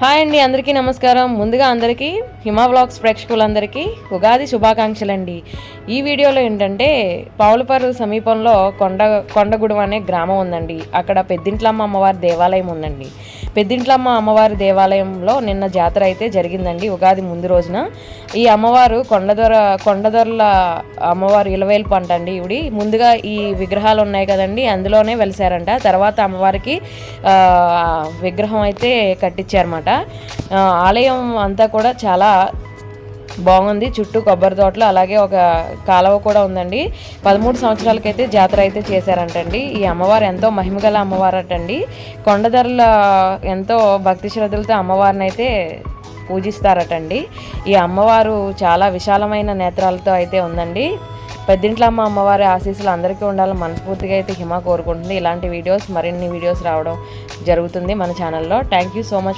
Hi అండి, అందరికీ నమస్కారం. ముందుగా అందరికీ హిమా వ్లాగ్స్ ప్రేక్షకులందరికీ ఉగాది శుభాకాంక్షలండి. ఈ వీడియోలో ఏంటంటే పావులపర్రు సమీపంలో కొండగూడెం అనే గ్రామం ఉందండి. అక్కడ పెద్దింట్లమ్మ అమ్మవారి దేవాలయం ఉందండి. పెద్దింట్లమ్మ అమ్మవారి దేవాలయంలో నిన్న జాతర అయితే జరిగిందండి ఉగాది ముందు రోజున. ఈ అమ్మవారు కొండదొరల అమ్మవారు ఇలవేల్పు అంటండి. ఇవిడి ముందుగా ఈ విగ్రహాలు ఉన్నాయి కదండి, అందులోనే వెలిసారంట. తర్వాత అమ్మవారికి విగ్రహం అయితే కట్టించారన్నమాట. ఆలయం అంతా కూడా చాలా బాగుంది. చుట్టూ కొబ్బరి తోటలు, అలాగే ఒక కాలువ కూడా ఉందండి. 13 సంవత్సరాలకైతే జాతర అయితే చేశారంటండి. ఈ అమ్మవారు ఎంతో మహిమగల అమ్మవారటండి. కొండధరల ఎంతో భక్తి శ్రద్ధలతో అమ్మవారిని అయితే పూజిస్తారటండి. ఈ అమ్మవారు చాలా విశాలమైన నేత్రాలతో అయితే ఉందండి. పెద్దింట్లమ్మ అమ్మవారి ఆశీస్సులు అందరికీ ఉండాలని మనస్ఫూర్తిగా అయితే హిమ కోరుకుంటుంది. ఇలాంటి వీడియోస్, మరిన్ని వీడియోస్ రావడం జరుగుతుంది మన ఛానల్లో. Thank you so much.